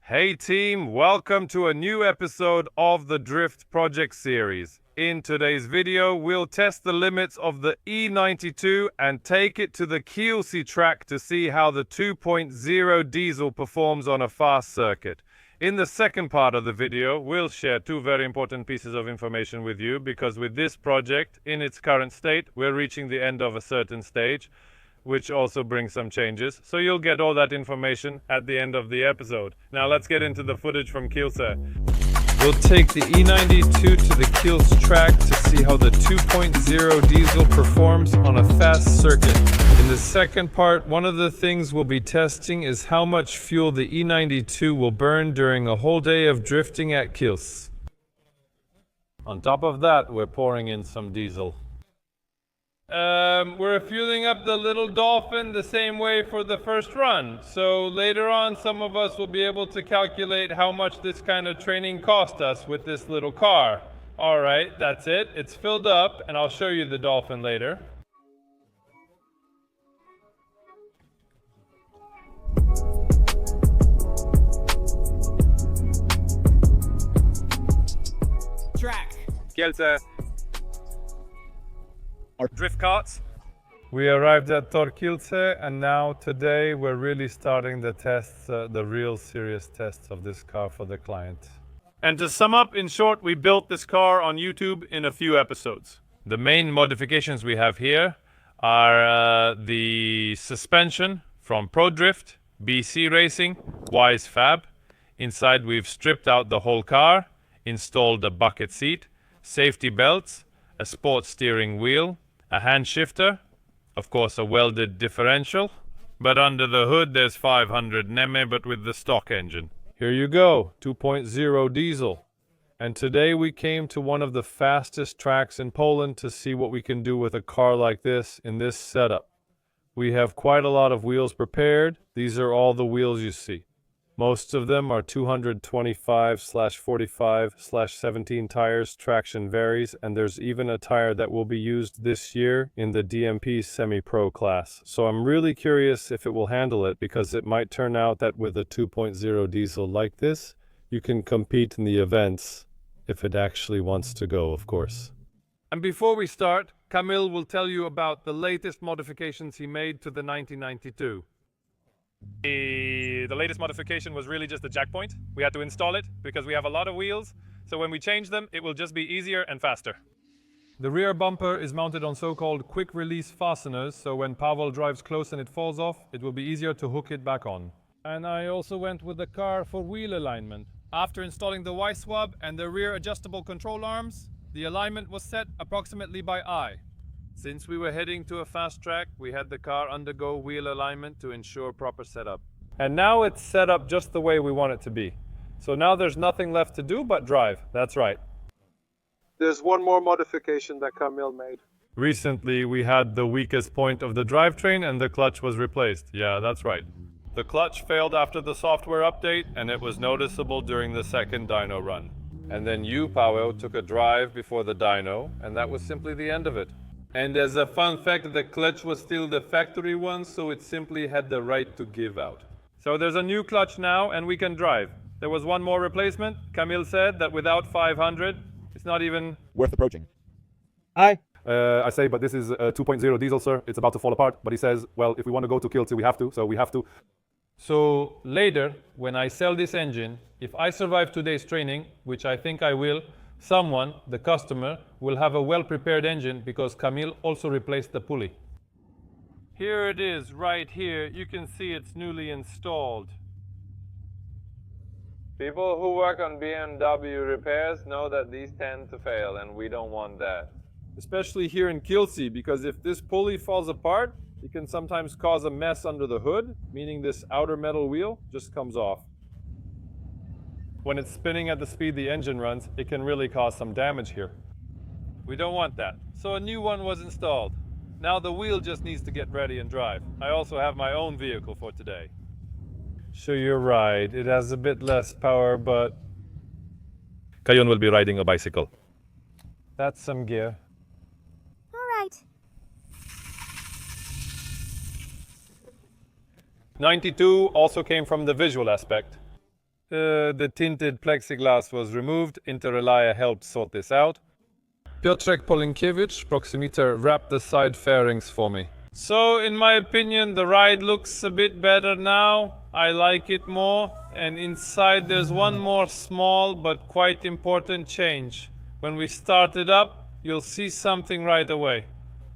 Hey team, welcome to a new episode of the Drift Project series. In today's video, we'll test the limits of the E92 and take it to the Kielce track to see how the 2.0 diesel performs on a fast circuit. In the second part of the video, we'll share two very important pieces of information with you because with this project, in its current state, we're reaching the end of a certain stage, which also brings some changes. So you'll get all that information at the end of the episode. Now let's get into the footage from Kielce. We'll take the E92 to the Kielce track to see how the 2.0 diesel performs on a fast circuit. In the second part, one of the things we'll be testing is how much fuel the E92 will burn during a whole day of drifting at Kielce. On top of that, we're pouring in some diesel. We're fueling up the little Dolphin the same way for the first run. So later on, some of us will be able to calculate how much this kind of training cost us with this little car. All right, that's it. It's filled up, and I'll show you the Dolphin later. Track. Kielce. Our drift carts. We arrived at Kielce, and now today we're really starting the tests, the real serious tests of this car for the client. And to sum up, in short, we built this car on YouTube in a few episodes. The main modifications we have here are the suspension from Pro Drift, BC Racing, Wise Fab. Inside we've stripped out the whole car, installed a bucket seat, safety belts, a sports steering wheel, a hand shifter, of course a welded differential, but under the hood there's 500 Neme but with the stock engine. Here you go, 2.0 diesel. And today we came to one of the fastest tracks in Poland to see what we can do with a car like this in this setup. We have quite a lot of wheels prepared. These are all the wheels you see. Most of them are 225/45/17 tires, traction varies, and there's even a tire that will be used this year in the DMP semi-pro class. So I'm really curious if it will handle it because it might turn out that with a 2.0 diesel like this, you can compete in the events if it actually wants to go, of course. And before we start, Kamil will tell you about the latest modifications he made to the 1992. The latest modification was really just the jack point. We had to install it because we have a lot of wheels, so when we change them, it will just be easier and faster. The rear bumper is mounted on so-called quick-release fasteners, so when Pavel drives close and it falls off, it will be easier to hook it back on. And I also went with the car for wheel alignment. After installing the Y-swab and the rear adjustable control arms, the alignment was set approximately by eye. Since we were heading to a fast track, we had the car undergo wheel alignment to ensure proper setup. And now it's set up just the way we want it to be. So now there's nothing left to do but drive. That's right. There's one more modification that Kamil made. Recently, we had the weakest point of the drivetrain and the clutch was replaced. Yeah, that's right. The clutch failed after the software update and it was noticeable during the second dyno run. And then you, Paweł, took a drive before the dyno, and that was simply the end of it. And as a fun fact, the clutch was still the factory one, so it simply had the right to give out. So there's a new clutch now, and we can drive. There was one more replacement. Kamil said that without 500, it's not even worth approaching. I say, but this is a 2.0 diesel, sir. It's about to fall apart. But he says, well, if we want to go to Kielce, we have to, so we have to. So later, when I sell this engine, if I survive today's training, which I think I will, someone, the customer, will have a well-prepared engine because Kamil also replaced the pulley. Here it is, right here. You can see it's newly installed. People who work on BMW repairs know that these tend to fail, and we don't want that. Especially here in Kielce, because if this pulley falls apart, it can sometimes cause a mess under the hood, meaning this outer metal wheel just comes off. When it's spinning at the speed the engine runs, it can really cause some damage here. We don't want that. So a new one was installed. Now the wheel just needs to get ready and drive. I also have my own vehicle for today. So you're right, it has a bit less power, but Kayon will be riding a bicycle. That's some gear. All right. 92 also came from the visual aspect. The tinted plexiglass was removed. Interrelia helped sort this out. Piotrek Polinkiewicz, proximiter, wrapped the side fairings for me. So, in my opinion, the ride looks a bit better now. I like it more. And inside there's one more small but quite important change. When we start it up, you'll see something right away.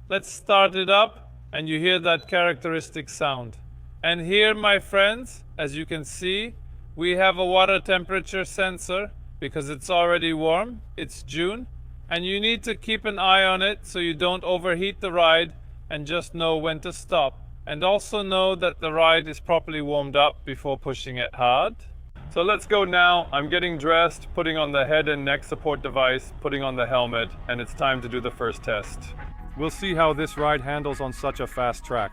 Let's start it up, and you hear that characteristic sound. And here, my friends, as you can see, we have a water temperature sensor because it's already warm. It's June. And you need to keep an eye on it so you don't overheat the ride and just know when to stop. And also know that the ride is properly warmed up before pushing it hard. So let's go now. I'm getting dressed, putting on the head and neck support device, putting on the helmet, and it's time to do the first test. We'll see how this ride handles on such a fast track.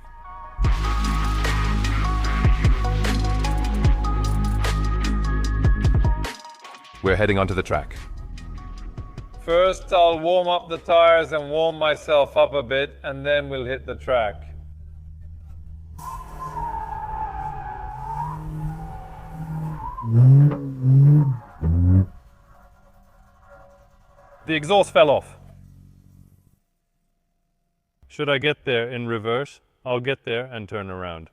We're heading onto the track. First, I'll warm up the tires and warm myself up a bit, and then we'll hit the track. The exhaust fell off. Should I get there in reverse? I'll get there and turn around.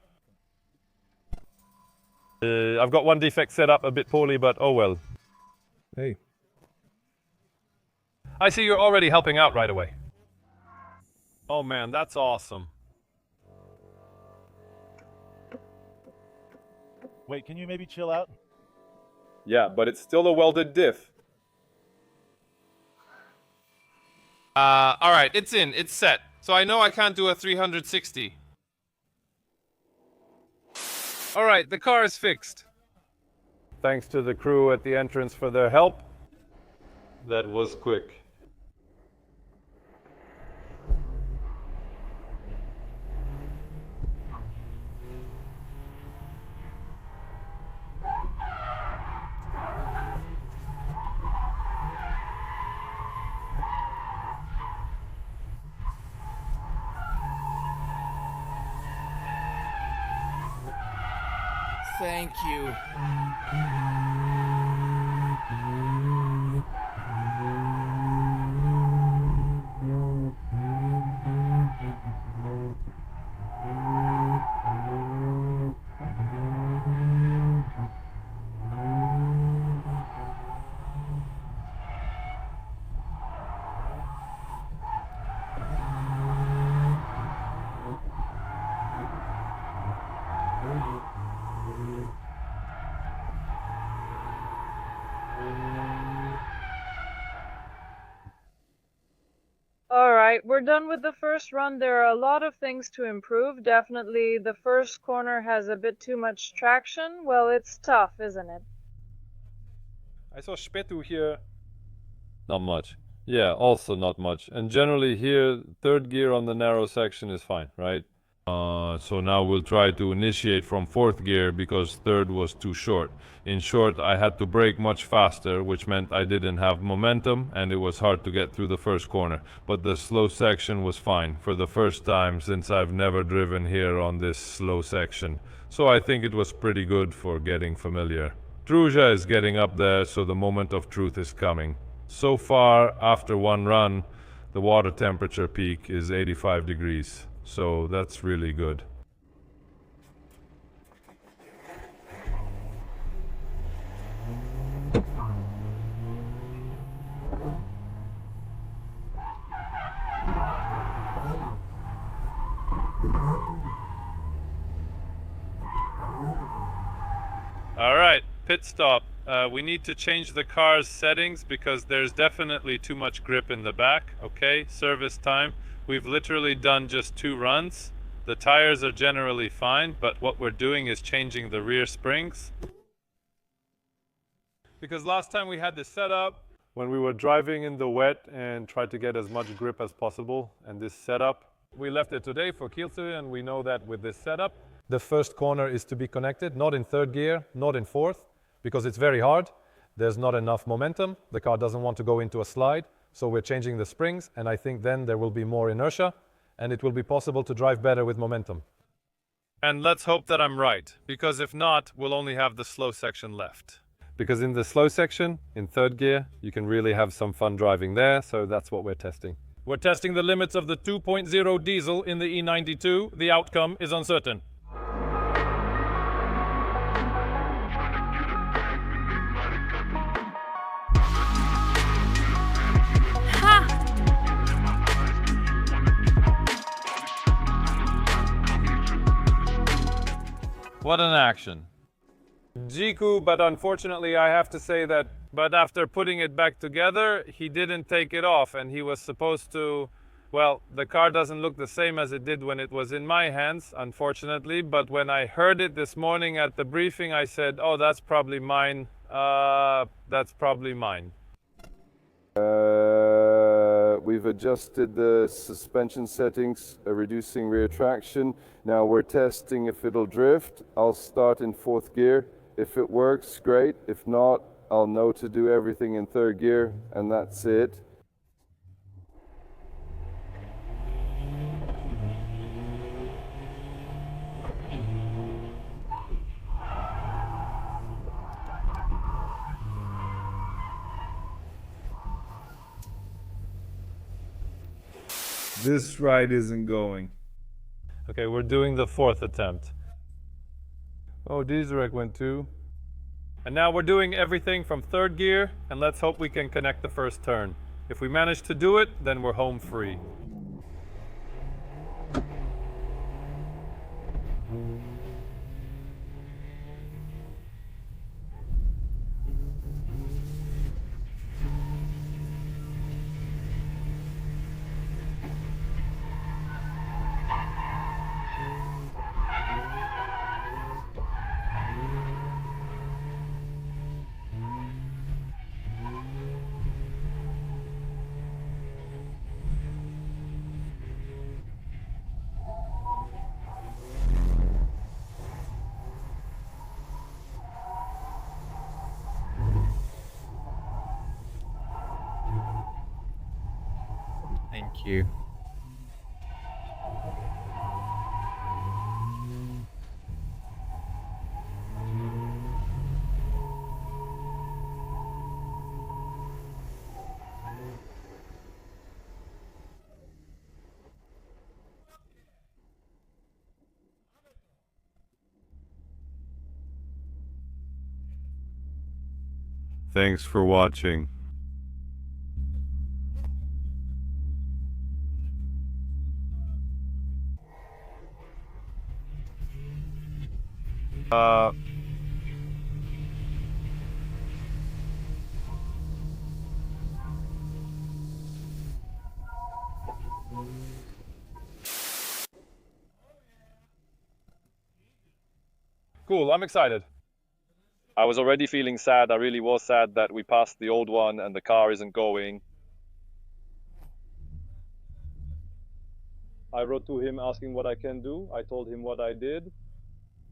I've got one defect set up a bit poorly, but oh well. Hey. I see you're already helping out right away. Oh man, that's awesome. Wait, can you maybe chill out? Yeah, but it's still a welded diff. Alright, it's in, it's set. So I know I can't do a 360. Alright, the car is fixed. Thanks to the crew at the entrance for their help. That was quick. Thank you. Alright, we're done with the first run. There are a lot of things to improve. Definitely the first corner has a bit too much traction. Well, it's tough, isn't it? I saw Spetu here. Not much. Yeah, also not much. And generally here, third gear on the narrow section is fine, right? So now we'll try to initiate from fourth gear because third was too short. In short, I had to brake much faster, which meant I didn't have momentum and it was hard to get through the first corner. But the slow section was fine for the first time since I've never driven here on this slow section. So I think it was pretty good for getting familiar. Druja is getting up there, so the moment of truth is coming. So far, after one run, the water temperature peak is 85 degrees. So that's really good. All right, pit stop. We need to change the car's settings because there's definitely too much grip in the back. Okay, service time. We've literally done just 2 runs. The tires are generally fine, but what we're doing is changing the rear springs. Because last time we had this setup, when we were driving in the wet and tried to get as much grip as possible, and this setup, we left it today for Kielce, and we know that with this setup, the first corner is to be connected, not in third gear, not in fourth, because it's very hard. There's not enough momentum. The car doesn't want to go into a slide. So we're changing the springs, and I think then there will be more inertia, and it will be possible to drive better with momentum. And let's hope that I'm right, because if not, we'll only have the slow section left. Because in the slow section, in third gear, you can really have some fun driving there, so that's what we're testing. We're testing the limits of the 2.0 diesel in the E92. The outcome is uncertain. What an action. Jiku, but unfortunately I have to say that, but after putting it back together, he didn't take it off, and he was supposed to, well, the car doesn't look the same as it did when it was in my hands, unfortunately, but when I heard it this morning at the briefing, I said, oh, that's probably mine, that's probably mine. We've adjusted the suspension settings, reducing rear traction. Now we're testing if it'll drift. I'll start in fourth gear. If it works, great. If not, I'll know to do everything in third gear, and that's it. This ride isn't going. Okay, we're doing the fourth attempt. Oh, Dieselrek went too. And now we're doing everything from third gear, and let's hope we can connect the first turn. If we manage to do it, then we're home free. Thank you. Thanks for watching. Cool, I'm excited. I was already feeling sad. I really was sad that we passed the old one and the car isn't going. I wrote to him asking what I can do. I told him what I did.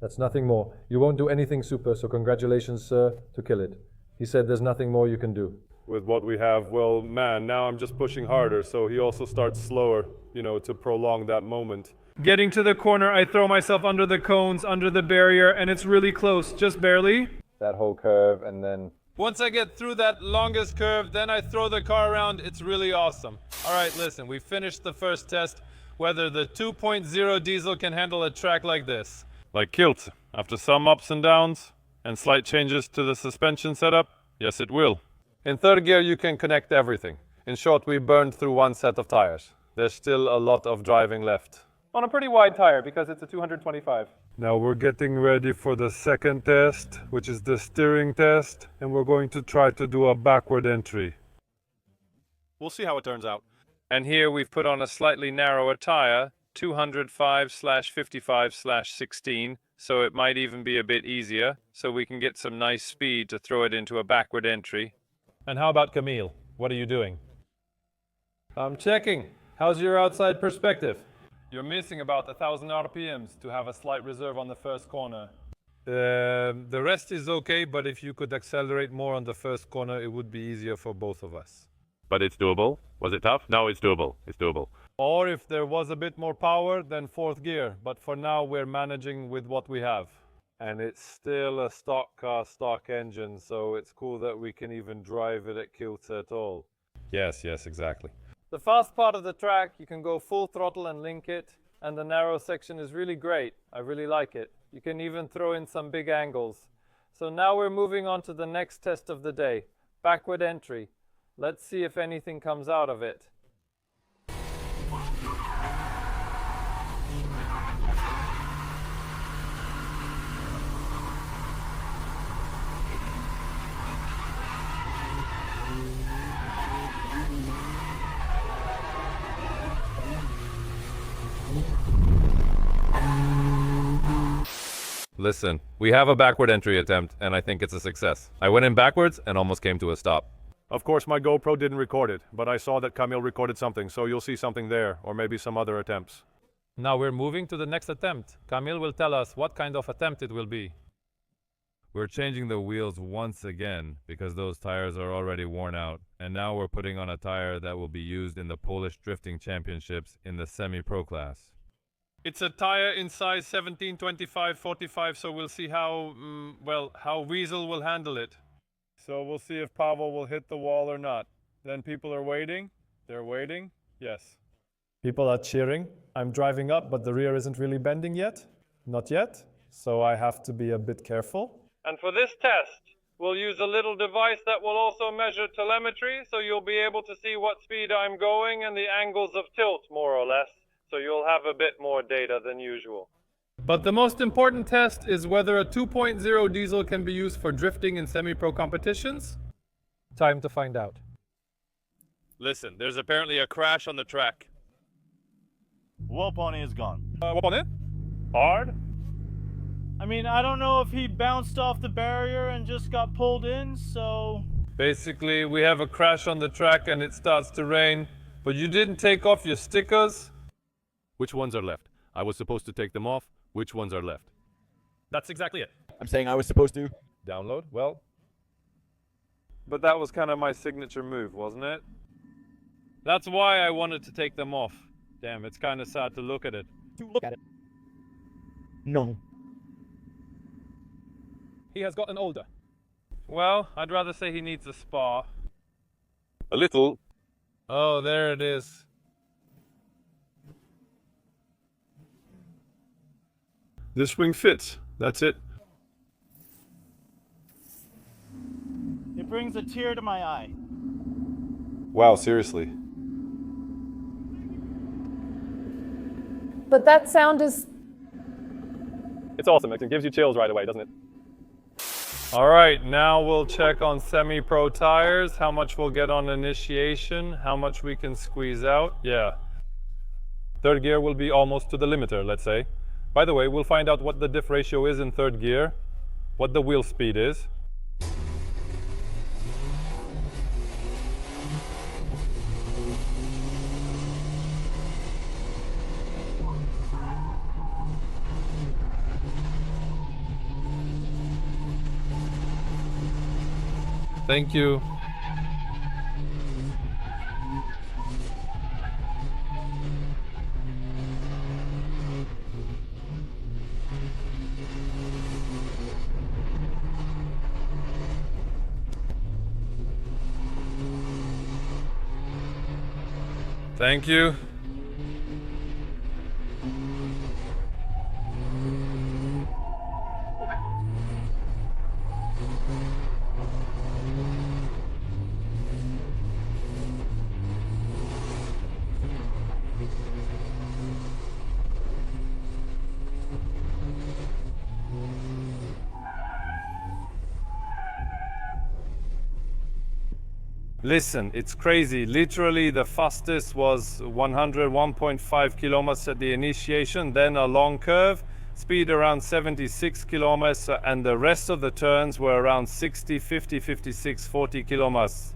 That's nothing more. You won't do anything super, so congratulations, sir, to kill it. He said there's nothing more you can do. With what we have, well, man, now I'm just pushing harder, so he also starts slower, you know, to prolong that moment. Getting to the corner, I throw myself under the cones, under the barrier, and it's really close, just barely. That whole curve, and then... Once I get through that longest curve, then I throw the car around. It's really awesome. All right, listen, we finished the first test, whether the 2.0 diesel can handle a track like this. Like Kielce, after some ups and downs and slight changes to the suspension setup, yes it will. In third gear you can connect everything. In short, we burned through one set of tires. There's still a lot of driving left. On a pretty wide tire, because it's a 225. Now we're getting ready for the second test, which is the steering test, and we're going to try to do a backward entry. We'll see how it turns out. And here we've put on a slightly narrower tire, 205/55/16, so it might even be a bit easier, so we can get some nice speed to throw it into a backward entry. And how about Camille? What are you doing? I'm checking. How's your outside perspective? You're missing about 1,000 RPMs to have a slight reserve on the first corner. The rest is okay, but if you could accelerate more on the first corner, it would be easier for both of us. But it's doable. Was it tough? No, it's doable. It's doable. Or if there was a bit more power, then fourth gear. But for now, we're managing with what we have. And it's still a stock car, stock engine, so it's cool that we can even drive it at Kielce at all. Yes, exactly. The fast part of the track, you can go full throttle and link it, and the narrow section is really great. I really like it. You can even throw in some big angles. So now we're moving on to the next test of the day, backward entry. Let's see if anything comes out of it. Listen, we have a backward entry attempt, and I think it's a success. I went in backwards and almost came to a stop. Of course, my GoPro didn't record it, but I saw that Camille recorded something, so you'll see something there, or maybe some other attempts. Now we're moving to the next attempt. Camille will tell us what kind of attempt it will be. We're changing the wheels once again because those tires are already worn out, and now we're putting on a tire that will be used in the Polish Drifting Championships in the semi-pro class. It's a tire in size 17, 25, 45, so we'll see how Weasel will handle it. So we'll see if Pavel will hit the wall or not. Then people are waiting. They're waiting. Yes. People are cheering. I'm driving up, but the rear isn't really bending yet. Not yet. So I have to be a bit careful. And for this test, we'll use a little device that will also measure telemetry, so you'll be able to see what speed I'm going and the angles of tilt, more or less. So you'll have a bit more data than usual. But the most important test is whether a 2.0 diesel can be used for drifting in semi-pro competitions. Time to find out. Listen, there's apparently a crash on the track. Whoop on it is gone. What on it? Hard? I mean, I don't know if he bounced off the barrier and just got pulled in, so... Basically, we have a crash on the track and it starts to rain, but you didn't take off your stickers. Which ones are left? I was supposed to take them off. Which ones are left? That's exactly it. I'm saying I was supposed to. Download? Well. But that was kind of my signature move, wasn't it? That's why I wanted to take them off. Damn, it's kind of sad to look at it. To look at it. No. He has gotten older. Well, I'd rather say he needs a spa. A little. Oh, there it is. This wing fits. That's it. It brings a tear to my eye. Wow, seriously. But that sound is... It's awesome. It gives you chills right away, doesn't it? All right, now we'll check on semi-pro tires, how much we'll get on initiation, how much we can squeeze out. Yeah. Third gear will be almost to the limiter, let's say. By the way, we'll find out what the diff ratio is in third gear, what the wheel speed is. Thank you. Thank you. Listen, it's crazy. Literally, the fastest was 101.5 kilometers at the initiation, then a long curve, speed around 76 kilometers, and the rest of the turns were around 60, 50, 56, 40 kilometers.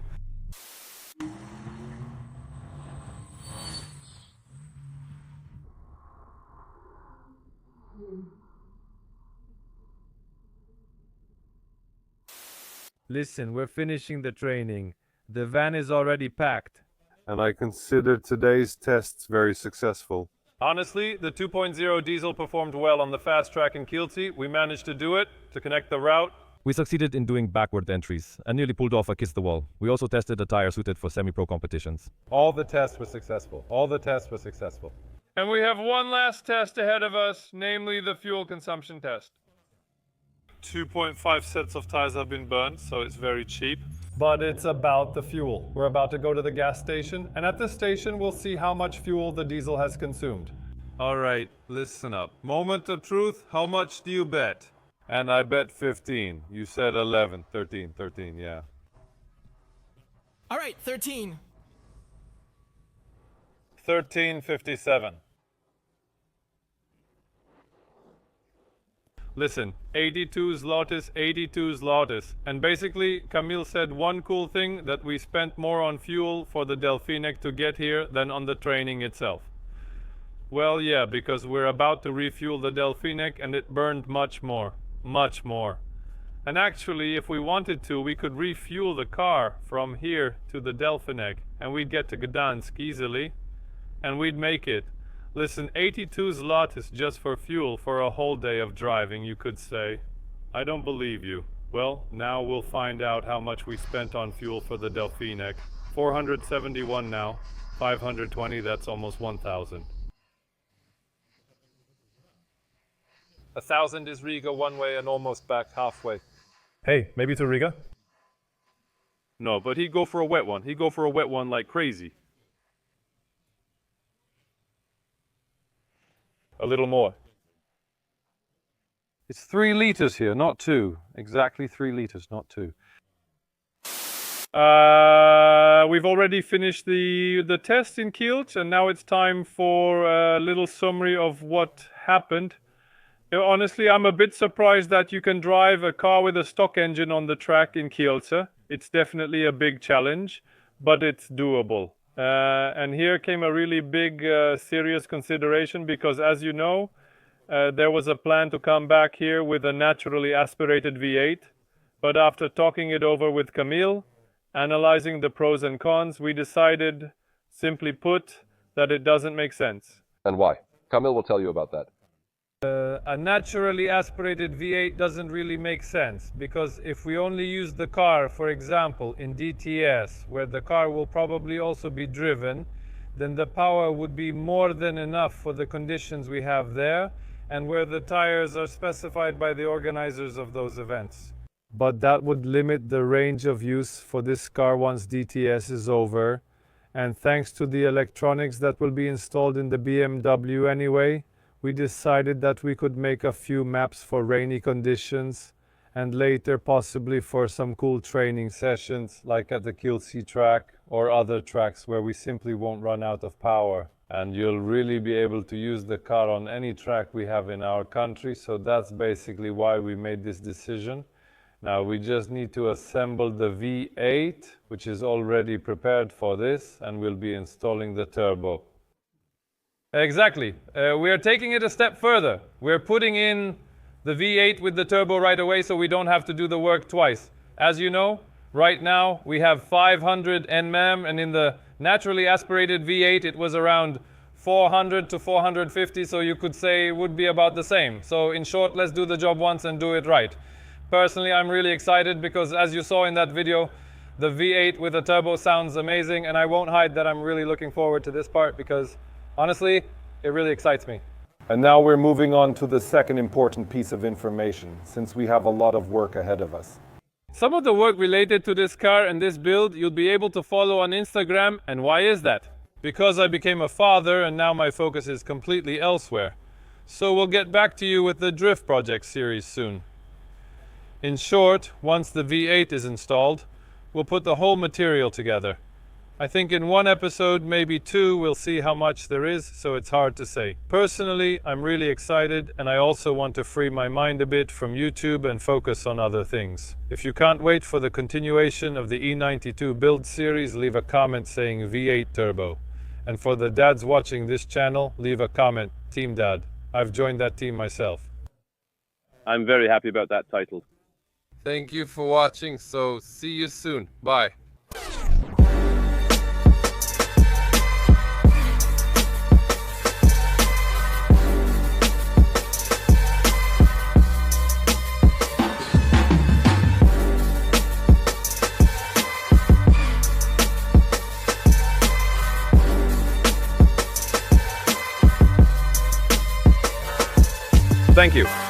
Listen, we're finishing the training. The van is already packed. And I consider today's tests very successful. Honestly, the 2.0 diesel performed well on the fast track in Kielce. We managed to do it, to connect the route. We succeeded in doing backward entries and nearly pulled off a kiss the wall. We also tested a tire suited for semi-pro competitions. All the tests were successful. All the tests were successful. And we have one last test ahead of us, namely the fuel consumption test. 2.5 sets of tires have been burned, so it's very cheap. But it's about the fuel. We're about to go to the gas station, and at the station we'll see how much fuel the diesel has consumed. All right, listen up. Moment of truth, how much do you bet? And I bet 15. You said 11, 13, yeah. All right, 13. 13.57. Listen, 82's Lotus, 82's Lotus. And basically, Camille said one cool thing, that we spent more on fuel for the Delphinec to get here than on the training itself. Well, yeah, because we're about to refuel the Delphinec and it burned much more. Much more. And actually, if we wanted to, we could refuel the car from here to the Delphinec and we'd get to Gdansk easily and we'd make it. Listen, 82's Lotus just for fuel for a whole day of driving, you could say. I don't believe you. Well, now we'll find out how much we spent on fuel for the Delphinec. 471 now. 520, that's almost 1,000. 1,000 is Riga one way and almost back halfway. Hey, maybe to Riga? No, but he'd go for a wet one. He'd go for a wet one like crazy. A little more. It's 3 liters here, not 2. Exactly 3 liters, not 2. We've already finished the test in Kielce, and now it's time for a little summary of what happened. Honestly, I'm a bit surprised that you can drive a car with a stock engine on the track in Kielce. It's definitely a big challenge, but it's doable. And here came a really big, serious consideration because, as you know, there was a plan to come back here with a naturally aspirated V8. But after talking it over with Camille, analyzing the pros and cons, we decided, simply put, that it doesn't make sense. And why? Camille will tell you about that. A naturally aspirated V8 doesn't really make sense because if we only use the car, for example, in DTS, where the car will probably also be driven, then the power would be more than enough for the conditions we have there and where the tires are specified by the organizers of those events. But that would limit the range of use for this car once DTS is over, and thanks to the electronics that will be installed in the BMW anyway, we decided that we could make a few maps for rainy conditions and later possibly for some cool training sessions like at the Kielce track or other tracks where we simply won't run out of power. And you'll really be able to use the car on any track we have in our country, so that's basically why we made this decision. Now we just need to assemble the V8, which is already prepared for this, and we'll be installing the turbo. Exactly. We are taking it a step further. We're putting in the V8 with the turbo right away so we don't have to do the work twice. As you know, right now we have 500 Nm, and in the naturally aspirated V8 it was around 400 to 450, so you could say it would be about the same. So in short, let's do the job once and do it right. Personally, I'm really excited because, as you saw in that video, the V8 with a turbo sounds amazing, and I won't hide that I'm really looking forward to this part because honestly, it really excites me. And now we're moving on to the second important piece of information, since we have a lot of work ahead of us. Some of the work related to this car and this build you'll be able to follow on Instagram. And why is that? Because I became a father and now my focus is completely elsewhere. So we'll get back to you with the Drift Project series soon. In short, once the V8 is installed, we'll put the whole material together. I think in one episode, maybe 2, we'll see how much there is, so it's hard to say. Personally, I'm really excited, and I also want to free my mind a bit from YouTube and focus on other things. If you can't wait for the continuation of the E92 build series, leave a comment saying V8 Turbo. And for the dads watching this channel, leave a comment, Team Dad. I've joined that team myself. I'm very happy about that title. Thank you for watching, so see you soon. Bye. Thank you.